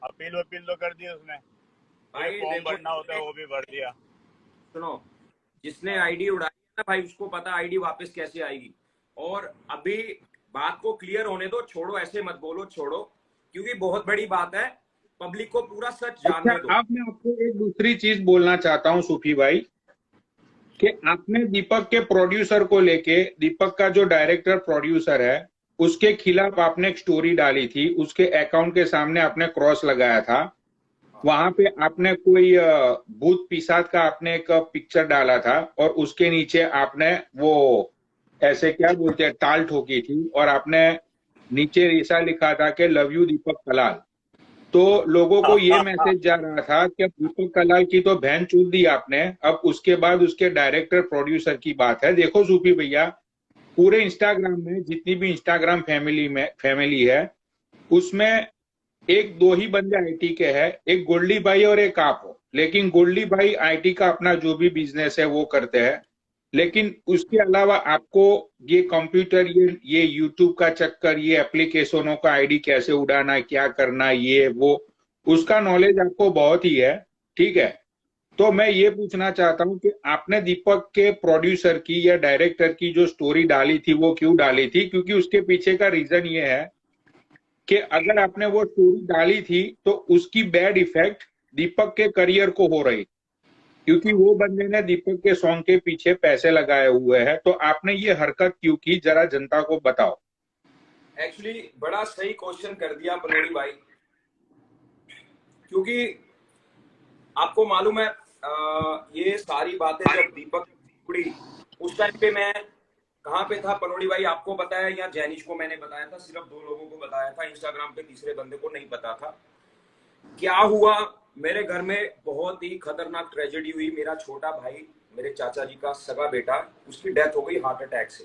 Appeal वपील तो कर दी उसने, भाई फॉर्म देखो, भरना होता है वो भी भर दिया। सुनो, जिसने हाँ आईडी उड़ाई है ना भाई, उसको पता आईडी वापस कैसे आएगी। और अभी बात को क्लियर होने दो, छोड़ो, ऐसे मत बोलो, छोड़ो, क्योंकि बहुत बड़ी बात है, पब्लिक को पूरा सच अच्छा, जानने दो। अब मैं आपको एक दूसरी चीज बोलना चाहता हूँ सूफी भाई, कि आपने दीपक के प्रोड्यूसर को लेके, दीपक का जो डायरेक्टर प्रोड्यूसर है उसके खिलाफ आपने एक स्टोरी डाली थी, उसके अकाउंट के सामने आपने क्रॉस लगाया था, वहां पे आपने कोई भूत पिशाच का आपने एक पिक्चर डाला था, और उसके नीचे आपने वो ऐसे क्या बोलते हैं ताल ठोकी थी, और आपने नीचे ऐसा लिखा था कि लव यू दीपक कलाल। तो लोगों को ये मैसेज जा रहा था कि दीपक कलाल की तो बहन चूत दी आपने, अब उसके बाद उसके डायरेक्टर प्रोड्यूसर की बात है। देखो सूफी भैया, पूरे इंस्टाग्राम में जितनी भी इंस्टाग्राम फैमिली है, उसमें एक दो ही बंदे आईटी के हैं, एक गोल्डी भाई और एक आप हो। लेकिन गोल्डी भाई आईटी का अपना जो भी बिजनेस है वो करते हैं, लेकिन उसके अलावा आपको ये कंप्यूटर, ये यूट्यूब का चक्कर, ये एप्लीकेशनों का आईडी कैसे उड़ाना, क्या करना, ये वो, उसका नॉलेज आपको बहुत ही है। ठीक है, तो मैं ये पूछना चाहता हूं कि आपने दीपक के प्रोड्यूसर की या डायरेक्टर की जो स्टोरी डाली थी वो क्यों डाली थी? क्योंकि उसके पीछे का रीजन ये है कि अगर आपने वो स्टोरी डाली थी तो उसकी बैड इफेक्ट दीपक के करियर को हो रही, क्योंकि वो बंदे ने दीपक के सॉन्ग के पीछे पैसे लगाए हुए हैं। तो आपने ये हरकत क्यों की, जरा जनता को बताओ। एक्चुअली बड़ा सही क्वेश्चन कर दिया पनोड़ी भाई, क्योंकि आपको मालूम है, ये सारी बातें जब दीपक उड़ी, उस टाइम पे मैं कहाँ पे था पनोड़ी भाई, आपको पता है, या जैनिश को मैंने बताया था, सिर्फ 2 लोगों को बताया था, इंस्टाग्राम पे तीसरे बंदे को नहीं पता था। क्या हुआ, मेरे घर में बहुत ही खतरनाक ट्रेजेडी हुई। मेरा छोटा भाई, मेरे चाचा जी का सगा बेटा, उसकी डेथ हो गई हार्ट अटैक से।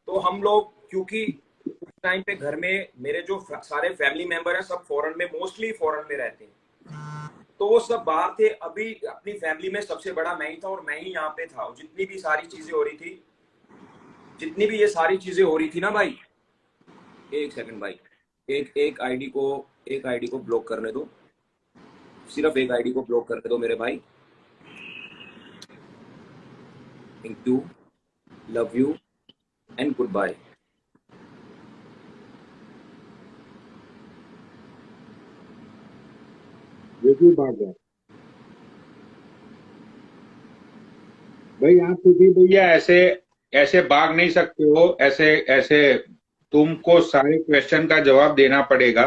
तो हम लोग, क्योंकि उस टाइम पे घर में मेरे जो सारे फैमिली मेंबर हैं सब फॉरेन में, मोस्टली फॉरेन में रहते हैं, तो वो सब बाहर थे। अभी अपनी फैमिली में सबसे बड़ा मैं ही था, और मैं ही यहाँ पे था। जितनी भी सारी चीजें हो रही थी, जितनी भी ये सारी चीजें हो रही थी ना भाई, एक सेकंड भाई, एक आईडी को ब्लॉक करने दो, सिर्फ एक आईडी को ब्लॉक करने दो मेरे भाई। Thank you, love you and goodbye. ये क्यों भाग गया भाई? आप सूफी भैया ऐसे ऐसे भाग नहीं सकते हो, ऐसे ऐसे तुमको सारे क्वेश्चन का जवाब देना पड़ेगा।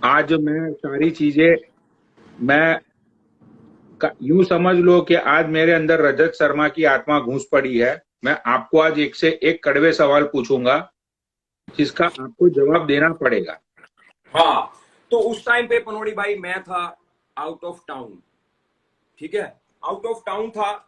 आज मैं सारी चीजें, मैं यूं समझ लो कि आज मेरे अंदर रजत शर्मा की आत्मा घुस पड़ी है। मैं आपको आज एक से एक कड़वे सवाल पूछूंगा जिसका आपको जवाब देना पड़ेगा। हाँ, तो उस टाइम पे पनोड़ी भाई मैं था आउट ऑफ टाउन, ठीक है, आउट ऑफ टाउन था।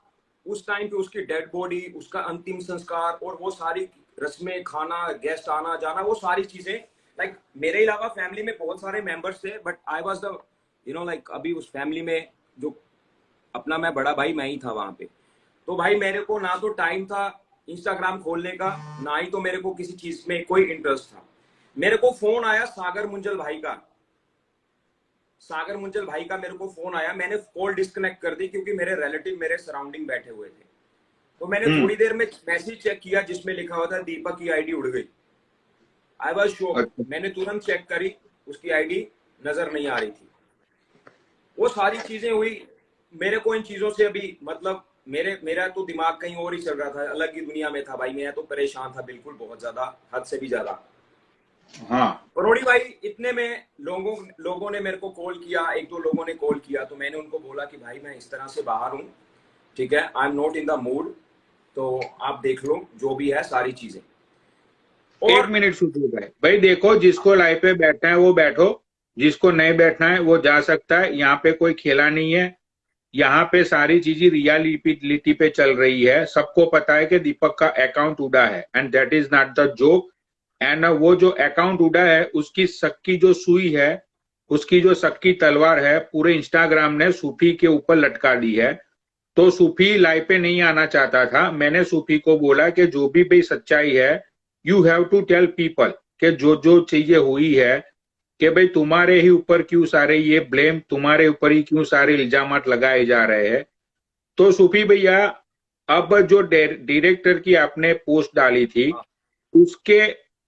उस टाइम पे उसकी डेड बॉडी, उसका अंतिम संस्कार और वो सारी रस्में, खाना, गेस्ट आना जाना, वो सारी चीजें, लाइक मेरे अलावा फैमिली में बहुत सारे मेंबर्स थे, but I was the like अभी उस फैमिली में जो अपना मैं बड़ा भाई मैं ही था वहां पे। तो भाई मेरे को ना तो टाइम था इंस्टाग्राम खोलने का, ना ही तो मेरे को किसी चीज में कोई इंटरेस्ट था। मेरे को फोन आया सागर मुंजल भाई का, मेरे को फोन आया। मैंने कॉल डिस्कनेक्ट कर दी क्योंकि मेरे रिलेटिव मेरे सराउंडिंग बैठे हुए थे। तो मैंने थोड़ी देर में मैसेज चेक किया जिसमें लिखा हुआ था दीपक की आईडी उड़ गई। I was shock. मैंने तुरंत चेक करी, उसकी आईडी नजर नहीं आ रही थी। वो सारी चीजें हुई। मेरे को इन चीजों से अभी मतलब मेरा तो दिमाग कहीं और ही चल रहा था, अलग ही दुनिया में था भाई। मैं तो परेशान था बिल्कुल, बहुत ज्यादा, हद से भी ज्यादा। हाँ, परोड़ी भाई, इतने में लोगों ने मेरे को कॉल किया, 1-2 लोगों ने कॉल किया। तो मैंने उनको बोला कि भाई मैं इस तरह से बाहर हूँ, ठीक है, I am not in the mood, तो आप देख लो जो भी है सारी चीजें। एक मिनट सूफी भाई, देखो, जिसको लाइव पे बैठना है वो बैठो, जिसको नहीं बैठना है वो जा सकता है। यहाँ पे कोई खेला नहीं है, यहाँ पे सारी चीजें रियलिटी पे चल रही है। सबको पता है कि दीपक का अकाउंट उड़ा है, and that is not the joke. And वो जो अकाउंट उड़ा है उसकी सक्की जो सुई है, उसकी जो सक्की तलवार है, पूरे इंस्टाग्राम ने सूफी के ऊपर लटका दी है। तो सूफी लाइव पे नहीं आना चाहता था। मैंने सूफी को बोला कि जो भी सच्चाई है, you have to tell people कि जो जो चीजें हुई है, कि भाई तुम्हारे ही ऊपर क्यों सारे ये ब्लेम, तुम्हारे ऊपर ही क्यों सारे इल्जामात लगाए जा रहे हैं। तो सूफी भैया, अब जो डायरेक्टर की आपने पोस्ट डाली थी, हाँ उसके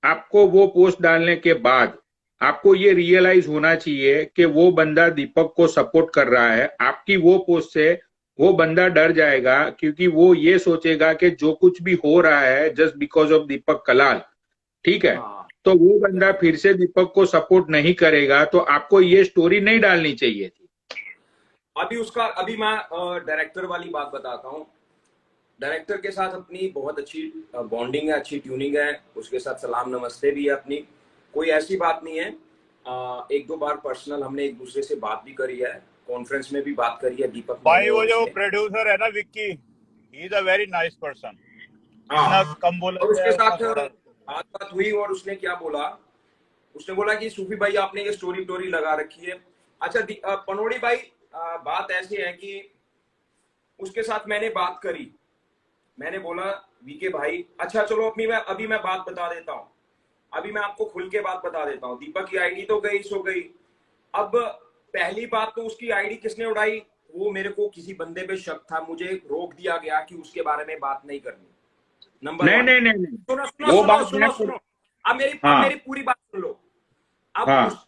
आपको वो पोस्ट डालने के बाद आपको ये रियलाइज होना चाहिए कि वो बंदा दीपक को सपोर्ट कर रहा है। आपकी वो पोस्ट से वो बंदा डर जाएगा, क्योंकि वो ये सोचेगा कि जो कुछ भी हो रहा है जस्ट बिकॉज ऑफ दीपक कलाल, ठीक है, हाँ तो वो बंदा फिर से दीपक को सपोर्ट नहीं करेगा। तो आपको ये स्टोरी नहीं डालनी चाहिए थी। अभी मैं डायरेक्टर वाली बात बताता हूँ। डायरेक्टर के साथ अपनी बहुत अच्छी बॉन्डिंग है, अच्छी ट्यूनिंग है, उसके साथ सलाम नमस्ते भी है अपनी, कोई ऐसी बात नहीं है। एक दो बार पर्सनल हमने एक दूसरे से बात भी करी है, कॉन्फ्रेंस में भी बात करी है दीपक भाई मैंने वो और जो उसने। प्रोड्यूसर है ना Vicky, he is a very nice person. जितना हाँ कम बोला और उसके जाए उतना साथ थोड़ा। बात हुई और उसने क्या बोला, उसने बोला कि सूफी भाई आपने ये स्टोरी लगा रखी है। अच्छा पनोड़ी भाई, बात ऐसी है कि उसके साथ मैंने बात करी, मैंने बोला वीके भाई, अच्छा चलो अभी मैं बात बता देता हूँ, अभी मैं आपको खुल के बात बता देता हूँ। दीपक की आईडी तो गई सो गई। अब पहली बात तो उसकी आईडी किसने उड़ाई, वो मेरे को किसी बंदे पे शक था, मुझे रोक दिया गया कि उसके बारे में बात नहीं करनी। नंबर नहीं वन। नहीं नहीं नहीं, सुनो सुनो वो सुनो बात सुनो मैं सुनो, अब हाँ मेरी पूरी बात सुन लो। अब हाँ उस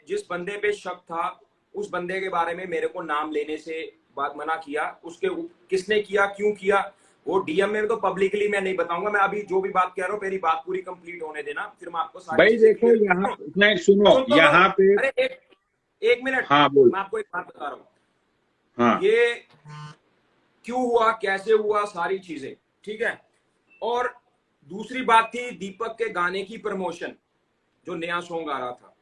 जिस बंदे पे शक था, उस बंदे के बारे में मेरे को नाम लेने से बात मना किया। उसके किसने किया, क्यों किया, वो डीएम में तो पब्लिकली मैं नहीं बताऊंगा। मैं अभी जो भी बात कह रहा हूँ मेरी बात पूरी कंप्लीट होने देना, फिर मैं आपको सारी भाई चीजें देखो क्लियर यहाँ, सुनो नहीं सुनो सुन तो लो। यहाँ पे। अरे एक मिनट, हाँ बोल। मैं आपको एक बात बता रहा हूँ। हाँ ये क्यों हुआ, कैसे हुआ, सारी चीजें ठीक है। और दूसरी बात थी दीपक के गाने की प्रमोशन, जो नया सॉन्ग आ रहा था,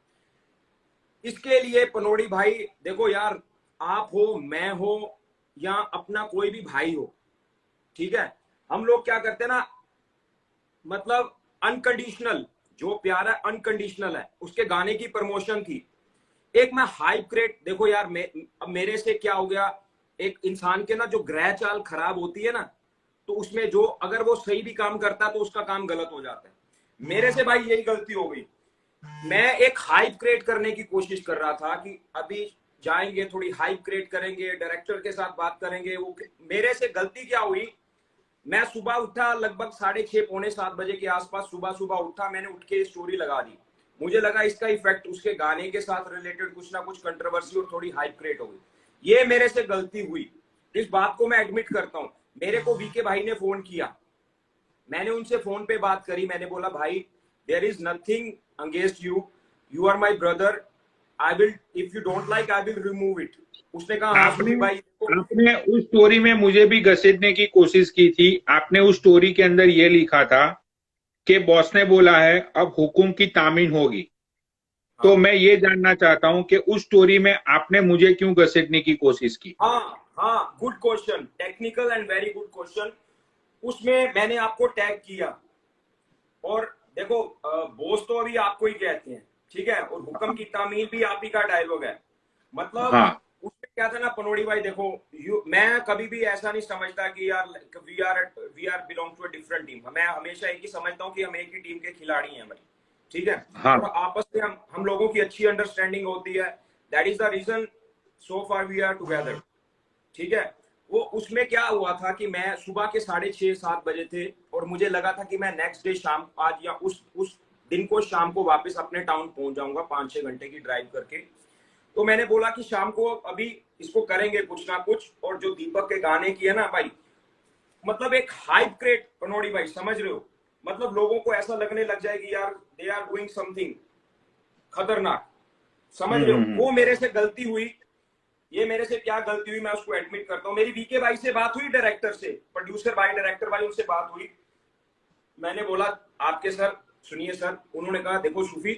इसके लिए पनोड़ी भाई देखो यार, आप हो, मैं हो, या अपना कोई भी भाई हो, ठीक है, हम लोग क्या करते हैं ना, मतलब अनकंडीशनल, जो प्यार है अनकंडीशनल है। उसके गाने की प्रमोशन थी, एक मैं हाइप क्रिएट, देखो यार अब मेरे से क्या हो गया, एक इंसान के ना जो ग्रह चाल खराब होती है ना, तो उसमें जो अगर वो सही भी काम करता है तो उसका काम गलत हो जाता है। मेरे से भाई यही गलती हो गई। मैं एक हाइप क्रिएट करने की कोशिश कर रहा था कि अभी जाएंगे, थोड़ी हाइप क्रिएट करेंगे, डायरेक्टर के साथ बात करेंगे। वो मेरे से गलती क्या हुई, मैं सुबह उठा लगभग 6:30 पौने 7 बजे के आसपास, सुबह सुबह उठा, मैंने उठ के स्टोरी लगा दी। मुझे लगा इसका इफेक्ट उसके गाने के साथ रिलेटेड कुछ ना कुछ कंट्रोवर्सी और थोड़ी हाइप क्रिएट हो गई। ये मेरे से गलती हुई, इस बात को मैं एडमिट करता हूं। मेरे को वीके भाई ने फोन किया, मैंने उनसे फोन पे बात करी, मैंने बोला भाई there is nothing against you, you are my brother, I will, if you don't like I will remove it. उसने कहा हाँ आपने सुफी भाई। आपने उस स्टोरी में मुझे भी घसीटने की कोशिश की थी। आपने उस स्टोरी के अंदर ये लिखा था कि बॉस ने बोला है अब हुकुम की तामीन होगी। तो हाँ मैं ये जानना चाहता हूं कि उस स्टोरी में आपने मुझे क्यों घसीटने की कोशिश की। हाँ हाँ, good question, technical and very good question. उसमें मैंने आपको टैग किया, और देखो बोस तो अभी आपको ही कहते हैं, ठीक है, और हुक्म की तामील भी आप ही का डायलॉग है। मतलब हाँ उसमें क्या था ना पनोड़ी भाई, देखो मैं कभी भी ऐसा नहीं समझता कि यार we are belong to a different team. मैं हमेशा एक ही समझता हूँ कि हम एक ही टीम के खिलाड़ी हैं भाई, ठीक है, हाँ और आपस में हम लोगों की अच्छी अंडरस्टैंडिंग होती है। That is the reason so far we are together, ठीक है। वो उसमें क्या हुआ था कि मैं सुबह के 6:30-7 बजे थे, और मुझे लगा था कि मैं नेक्स्ट डे शाम, आज या उस दिन को शाम को वापस अपने टाउन पहुंच जाऊंगा 5-6 घंटे की ड्राइव करके। तो मैंने बोला कि शाम को अभी इसको करेंगे कुछ ना कुछ। और जो दीपक के गाने की है ना भाई, मतलब एक हाइप क्रिएट, पनोड़ी भाई समझ रहे हो, मतलब लोगों को ऐसा लगने लग जाएगी यार दे आर डूइंग समथिंग खतरनाक, समझ रहे हो। हम्म। वो मेरे से गलती हुई, ये मेरे से क्या गलती हुई मैं उसको एडमिट करता हूँ। मेरी वीके भाई से बात हुई, डायरेक्टर से, प्रोड्यूसर भाई, डायरेक्टर भाई, उनसे बात हुई। मैंने बोला आपके सर सुनिए सर, उन्होंने कहा देखो सूफी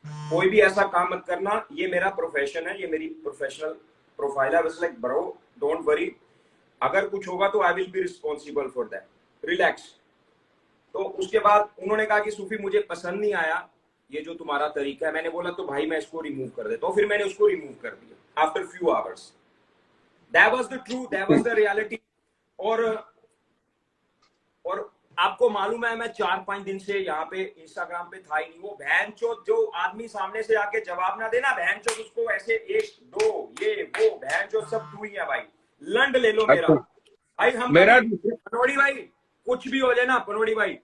कोई भी ऐसा काम मत करना, ये मेरा प्रोफेशन है, ये मेरी प्रोफेशनल प्रोफाइल है, बस लाइक ब्रो डोंट वरी, अगर कुछ होगा तो I will be responsible for that, relax. तो उसके बाद उन्होंने कहा कि सूफी मुझे पसंद नहीं आया ये जो तुम्हारा तरीका है। मैंने बोला तो भाई मैं इसको रिमूव कर देता हूँ। फिर मैंने उसको रिमूव कर दिया after few hours. That was the truth, that was the reality. और आपको मालूम है मैं 4-5 दिन से यहाँ पे इंस्टाग्राम पे था ही नहीं। वो बहनचोद जो आदमी सामने से आके जवाब ना देना, बहनचोद उसको ऐसे 1-2 ये वो बहनचोद सब तू ही है भाई। लंड ले लो मेरा अच्छा भाई। हम मेरा कभी पनोड़ी भाई कुछ भी हो जाए ना पनोड़ी भाई,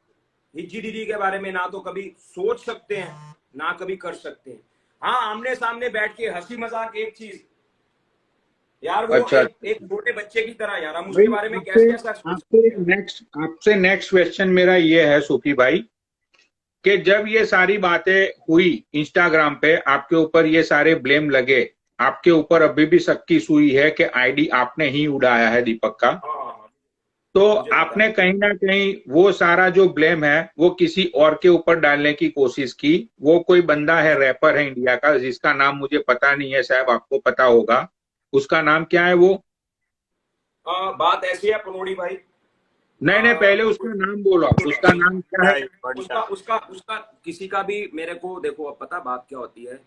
हिज्जी दीदी के बारे में ना तो कभी सोच सकते हैं ना कभी कर सकते हैं। हाँ आमने सामने बैठ के हंसी मजाक एक चीज यार, वो अच्छा एक छोटे बच्चे की तरह यार, हम भाई उसके बारे में आपसे कैसे कैसा सोच आपसे सकते हैं। नेक्स्ट क्वेश्चन मेरा ये है सूफी भाई कि जब ये सारी बातें हुई इंस्टाग्राम पे, आपके ऊपर ये सारे ब्लेम लगे, आपके ऊपर अभी भी शक की सुई है कि आईडी आपने ही उड़ाया है दीपक का, हाँ तो मुझे पता आपने है। कहीं ना कहीं वो सारा जो ब्लेम है वो किसी और के ऊपर डालने की कोशिश की। वो कोई बंदा है, रैपर है इंडिया का, जिसका नाम मुझे पता नहीं है, शायद आपको पता होगा। उसका नाम क्या है वो? बात ऐसी है पनोड़ी भाई, नहीं नहीं, पहले उसका नाम बोलो, उसका नाम क्या है? भाई उसका बढ़िया। उसका उसका किसी का भी मेरे को देखो, अब पता बात क्या होती है,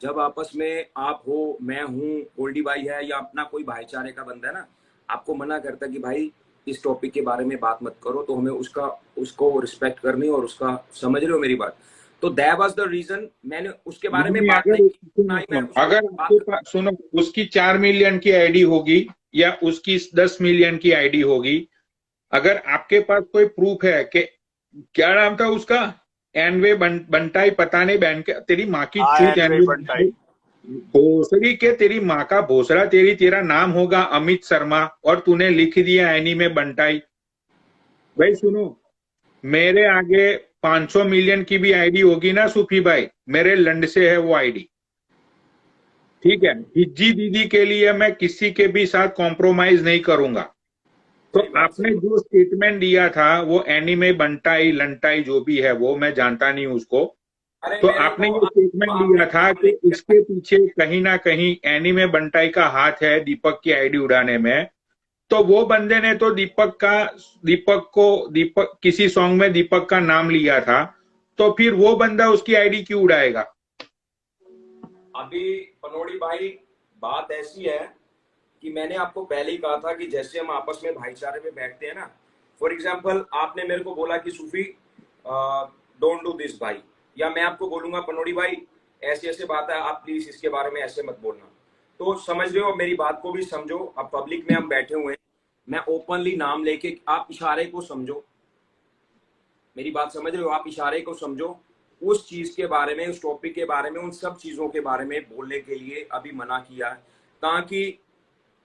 जब आपस में आप हो, मैं हूँ, गोल्डी भाई है या अपना कोई भाईचारे का बंदा है ना, आपको मना करता है कि भाई इस टॉपिक के बारे में बात मत करो, तो हमें उसको रिस्पेक्ट करनी और उसका, समझ रहे हो मेरी बात। तो दैट वाज द रीजन मैंने उसके बारे में नहीं, बात नहीं अगर की, ना ही मैं उसको अगर बात आपके पास, सुनो, उसकी 4 मिलियन की आईडी होगी या उसकी 10 मिलियन की आईडी होगी, अगर आपके पास कोई प्रूफ है कि, क्या नाम था उसका, एनवे बंटाई, पता नहीं बहन के तेरी माँ की हाँ चूत, एनवे एनवे बंटाई। बंटाई, भोसड़ी के तेरी माँ का भोसड़ा, तेरा नाम होगा अमित शर्मा और तूने लिख दिया एनी में बंटाई। भाई सुनो, मेरे आगे 500 मिलियन की भी आईडी होगी ना सूफी भाई, मेरे लंड से है वो आईडी, ठीक है? हिज्जी दीदी के लिए मैं किसी के भी साथ कॉम्प्रोमाइज नहीं करूंगा। तो आपने सही बात। जो स्टेटमेंट दिया था वो एनीमे बंटाई लंटाई जो भी है वो, मैं जानता नहीं उसको, अरे तो मेरे आपने को ये स्टेटमेंट आपने दिया था नाम कि लेके, इसके पीछे कहीं ना कहीं एनीमे बंटाई का हाथ है दीपक की आईडी उड़ाने में। तो वो बंदे ने तो दीपक किसी सॉन्ग में दीपक का नाम लिया था, तो फिर वो बंदा उसकी आईडी क्यों उड़ाएगा? अभी पनोड़ी भाई बात ऐसी है कि मैंने आपको पहले ही कहा था कि जैसे हम आपस में भाईचारे में बैठते हैं ना, फॉर एग्जाम्पल आपने मेरे को बोला कि सूफी डोंट डू दिस भाई, या मैं आपको बोलूंगा पनोड़ी भाई ऐसे ऐसे बात है, आप प्लीज इसके बारे में ऐसे मत बोलना। तो समझ रहे हो, मेरी बात को भी समझो। अब पब्लिक में हम बैठे हुए हैं, मैं ओपनली नाम लेके, आप इशारे को समझो, मेरी बात समझ रहे हो, आप इशारे को समझो। उस चीज के बारे में, उस टॉपिक के बारे में, उन सब चीजों के बारे में बोलने के लिए अभी मना किया है, ताकि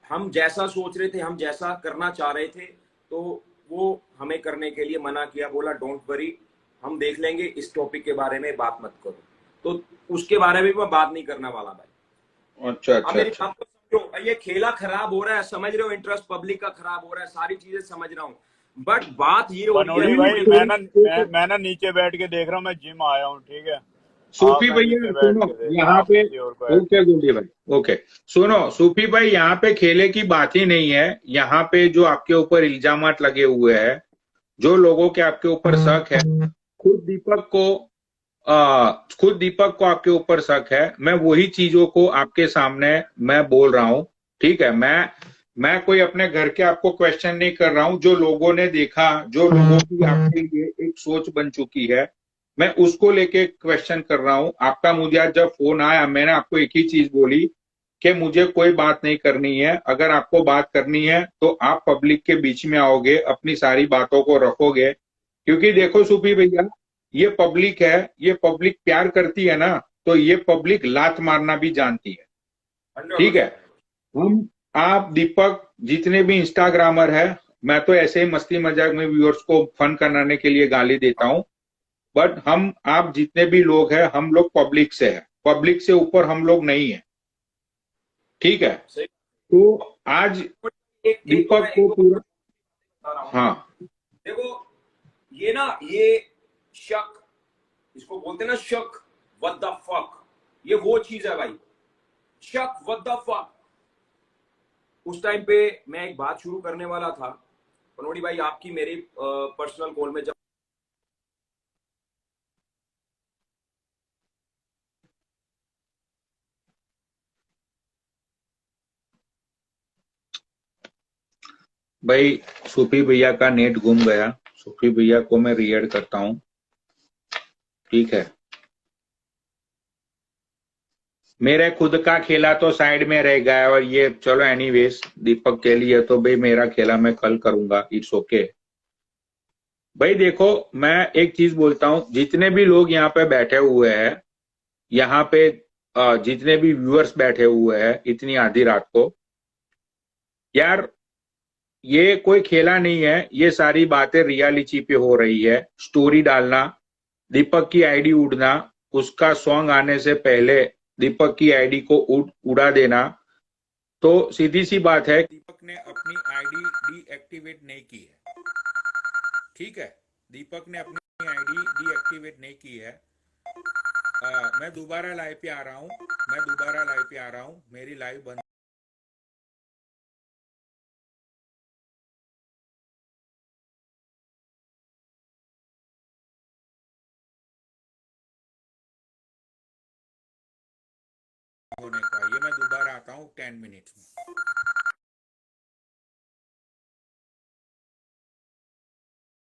हम जैसा सोच रहे थे, हम जैसा करना चाह रहे थे, तो वो हमें करने के लिए मना किया, बोला डोंट वरी, हम देख लेंगे, इस टॉपिक के बारे में बात मत करो। तो उसके बारे में मैं बात नहीं करने वाला भाई। अच्छा अब अच्छा मेरी अच्छा। बात को समझो, ये खेला खराब हो रहा है, समझ रहे हो, इंटरेस्ट पब्लिक का खराब हो रहा है, सारी चीजें समझ रहा हूँ, बट बात ये हो रही है पनोड़ी भाई पनोड़ी भाई। मैं ना नीचे बैठ के देख रहा हूँ, मैं जिम आया हूँ, ठीक है। हाँ सूफी मैं भैया नीचे बैठ सुनो, के देख रहा हूँ, यहाँ आप पे, किसी और को ऐड ओके कर लो। गोल्डी भाई, ओके, सुनो सूफी भाई, यहाँ पे खेले की बात ही नहीं है। यहाँ पे जो आपके ऊपर इल्जामात लगे हुए हैं, जो लोगों के आपके ऊपर शक है, खुद दीपक को आपके ऊपर शक है। मैं वही चीजों को आपके सामने मैं बोल रहा हूँ, ठीक है? मैं कोई अपने घर के आपको क्वेश्चन नहीं कर रहा हूँ। जो लोगों ने देखा, जो लोगों की आपके लिए एक सोच बन चुकी है, मैं उसको लेके क्वेश्चन कर रहा हूँ। आपका मुझे आज जब फोन आया, मैंने आपको एक ही चीज बोली कि मुझे कोई बात नहीं करनी है। अगर आपको बात करनी है तो आप पब्लिक के बीच में आओगे, अपनी सारी बातों को रखोगे, क्योंकि देखो सूफी भैया, ये पब्लिक है, ये पब्लिक प्यार करती है ना, तो ये पब्लिक लात मारना भी जानती है, ठीक है? 100%। हम, आप, दीपक, जितने भी इंस्टाग्रामर है, मैं तो ऐसे ही मस्ती मजाक में व्यूअर्स को फन कराने के लिए गाली देता हूं, बट हम, आप जितने भी लोग हैं, हम लोग पब्लिक से है, पब्लिक से ऊपर हम लोग नहीं है, ठीक है? सही। तो आज एक दीपक एक को दो पूरा, बता रहा हूँ। हाँ, देखो ये ना, ये शक, इसको बोलते हैं ना शक, व्हाट द फक, ये वो चीज है भाई, शक व्हाट द फक। उस टाइम पे मैं एक बात शुरू करने वाला था पनोड़ी भाई, आपकी मेरी पर्सनल कॉल में, जब भाई सूफी भैया का नेट घूम गया, सूफी भैया को मैं रीएड करता हूँ, ठीक है। मेरे खुद का खेला तो साइड में रह गया, और ये चलो एनीवेज दीपक के लिए तो भाई मेरा खेला मैं कल करूंगा, इट्स ओके। भाई देखो, मैं एक चीज बोलता हूँ, जितने भी लोग यहाँ पे बैठे हुए हैं, यहाँ पे जितने भी व्यूअर्स बैठे हुए हैं इतनी आधी रात को, यार ये कोई खेला नहीं है, ये सारी बातें रियलिटी पे हो रही है। स्टोरी डालना, दीपक की आईडी उड़ना, उसका सॉन्ग आने से पहले दीपक की आईडी को उड़ा देना, तो सीधी सी बात है, दीपक ने अपनी आईडी डीएक्टिवेट नहीं की है, ठीक है। दीपक ने अपनी आईडी डीएक्टिवेट नहीं की है। मैं दोबारा लाइव पे आ रहा हूँ, मैं दोबारा लाइव पे आ रहा हूँ, मेरी लाइव बंद होने का, ये मैं दोबारा आता हूँ 10 मिनट्स में।